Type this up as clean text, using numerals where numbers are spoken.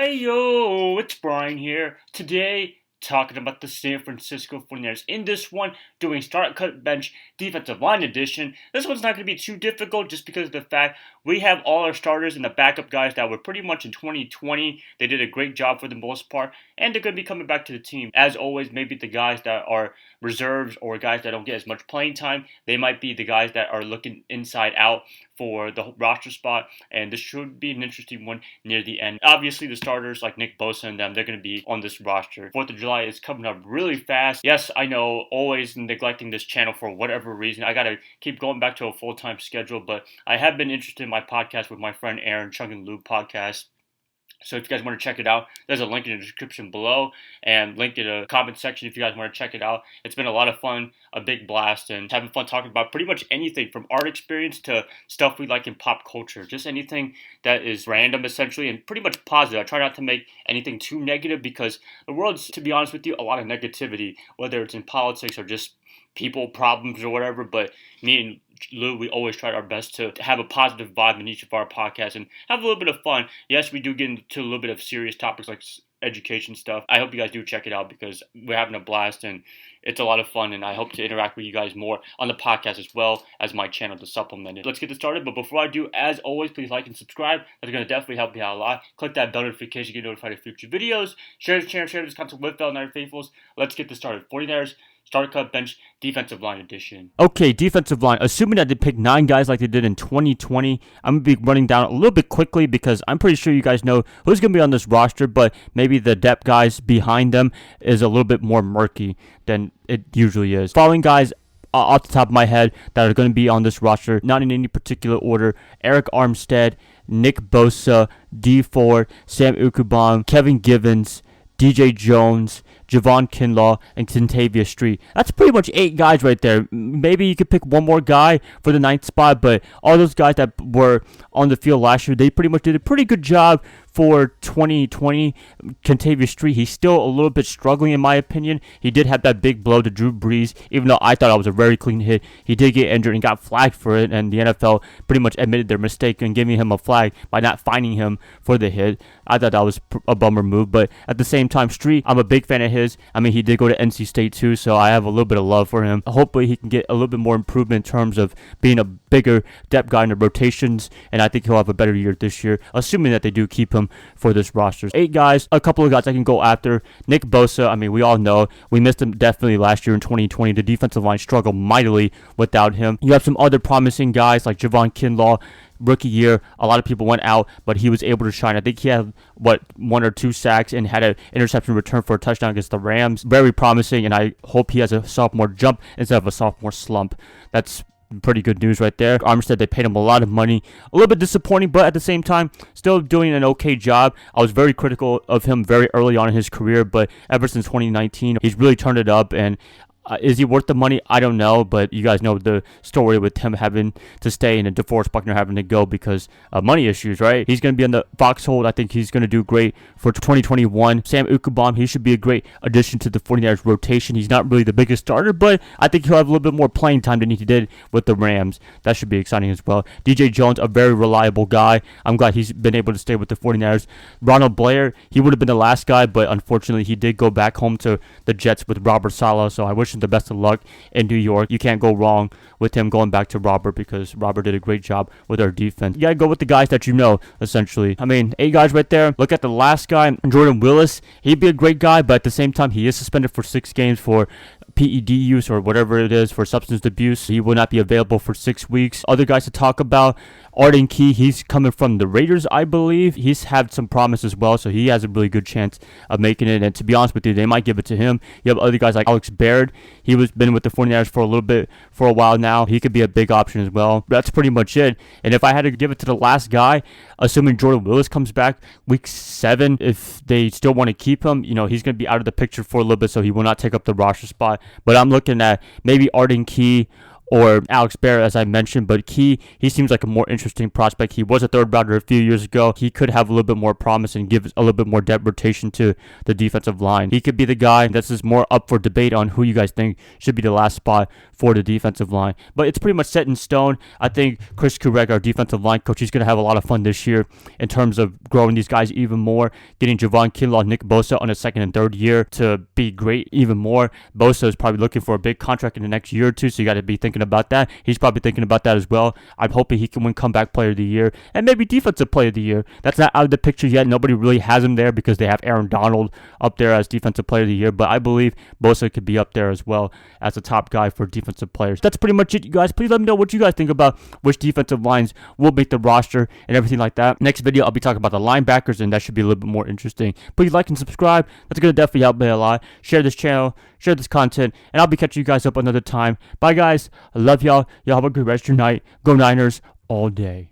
Hey yo, it's Brian here. Today, talking about the San Francisco 49ers. In this one, doing start, cut, bench, defensive line edition. This one's not going to be too difficult just because of the fact we have all our starters and the backup guys that were pretty much in 2020. They did a great job for the most part, and they're going to be coming back to the team. As always, maybe the guys that are reserves or guys that don't get as much playing time, they might be the guys that are looking inside out for the roster spot, and this should be an interesting one near the end. Obviously, the starters like Nick Bosa and them, they're going to be on this roster. 4th of July is coming up really fast. Yes, I know, always neglecting this channel for whatever reason. I got to keep going back to a full-time schedule, but I have been interested in my podcast with my friend Aaron, Chung and Lube podcast. So if you guys want to check it out, there's a link in the description below and link in the comment section if you guys want to check it out. It's been a lot of fun, a big blast, and having fun talking about pretty much anything from art experience to stuff we like in pop culture. Just anything that is random, essentially, and pretty much positive. I try not to make anything too negative because the world's, to be honest with you, a lot of negativity, whether it's in politics or just people problems or whatever. But me and Lou, we always try our best to have a positive vibe in each of our podcasts and have a little bit of fun. Yes, we do get into a little bit of serious topics like education stuff. I hope you guys do check it out because we're having a blast and it's a lot of fun, and I hope to interact with you guys more on the podcast as well as my channel to supplement it. Let's get this started, but before I do, as always, please like and subscribe. That's going to definitely help me out a lot. Click that bell notification to get notified of future videos. Share this content with fellow Niner faithfuls. Let's get this started. 49ers start, cut, bench, defensive line edition. Okay, defensive line. Assuming that they pick 9 guys like they did in 2020, I'm going to be running down a little bit quickly because I'm pretty sure you guys know who's going to be on this roster, but maybe the depth guys behind them is a little bit more murky than it usually is. Following guys off the top of my head that are going to be on this roster, not in any particular order: Arik Armstead, Nick Bosa, Dee Ford, Sam Ebukam, Kevin Givens, DJ Jones, Javon Kinlaw, and Kentavious Street. That's pretty much 8 guys right there. Maybe you could pick one more guy for the 9th spot, but all those guys that were on the field last year, they pretty much did a pretty good job for 2020. Kentavious Street, he's still a little bit struggling in my opinion. He did have that big blow to Drew Brees, even though I thought it was a very clean hit. He did get injured and got flagged for it, and the NFL pretty much admitted their mistake and giving him a flag by not fining him for the hit. I thought that was a bummer move, but at the same time, Street, I'm a big fan of his. I mean, he did go to NC State too, so I have a little bit of love for him. Hopefully he can get a little bit more improvement in terms of being a bigger depth guy in the rotations, and I think he'll have a better year this year, assuming that they do keep him for this roster. 8 guys, a couple of guys I can go after. Nick Bosa, I mean, we all know we missed him definitely last year in 2020. The defensive line struggled mightily without him. You have some other promising guys like Javon Kinlaw. Rookie year, a lot of people went out, but he was able to shine. I think he had, 1 or 2 sacks and had an interception return for a touchdown against the Rams. Very promising, and I hope he has a sophomore jump instead of a sophomore slump. That's pretty good news right there. Armstead, they paid him a lot of money. A little bit disappointing, but at the same time, still doing an okay job. I was very critical of him very early on in his career, but ever since 2019, he's really turned it up, and is he worth the money? I don't know, but you guys know the story with him having to stay and DeForest Buckner having to go because of money issues, right? He's going to be in the foxhole. I think he's going to do great for 2021. Sam Ebukam, he should be a great addition to the 49ers rotation. He's not really the biggest starter, but I think he'll have a little bit more playing time than he did with the Rams. That should be exciting as well. DJ Jones, a very reliable guy. I'm glad he's been able to stay with the 49ers. Ronald Blair, he would have been the last guy, but unfortunately he did go back home to the Jets with Robert Saleh, so I wish him the best of luck in New York. You can't go wrong with him going back to Robert because Robert did a great job with our defense. You gotta go with the guys that you know, essentially. I mean, 8 guys right there. Look at the last guy, Jordan Willis. He'd be a great guy, but at the same time, he is suspended for 6 games for PED use or whatever it is, for substance abuse. He will not be available for 6 weeks. Other guys to talk about: Arden Key, he's coming from the Raiders, I believe. He's had some promise as well, so he has a really good chance of making it. And to be honest with you, they might give it to him. You have other guys like Alex Barrett. He was been with the 49ers for a while now. He could be a big option as well. That's pretty much it. And if I had to give it to the last guy, assuming Jordan Willis comes back week 7, if they still want to keep him, he's going to be out of the picture for a little bit, so he will not take up the roster spot. But I'm looking at maybe Arden Key or Alex Barrett, as I mentioned, but he seems like a more interesting prospect. He was a third rounder a few years ago. He could have a little bit more promise and give a little bit more depth rotation to the defensive line. He could be the guy that's just more up for debate on who you guys think should be the last spot for the defensive line. But it's pretty much set in stone. I think Chris Kurek, our defensive line coach, he's going to have a lot of fun this year in terms of growing these guys even more, getting Javon Kinlaw, Nick Bosa on his second and third year to be great even more. Bosa is probably looking for a big contract in the next year or two, so you got to be thinking about that. He's probably thinking about that as well. I'm hoping he can win comeback player of the year and maybe defensive player of the year. That's not out of the picture yet. Nobody really has him there because they have Aaron Donald up there as defensive player of the year, but I believe Bosa could be up there as well as a top guy for defensive players. That's pretty much it, you guys. Please let me know what you guys think about which defensive lines will make the roster and everything like that. Next video, I'll be talking about the linebackers, and that should be a little bit more interesting. Please like and subscribe. That's going to definitely help me a lot. Share this channel, share this content, and I'll be catching you guys up another time. Bye, guys. I love y'all. Y'all have a good rest of your night. Go Niners all day.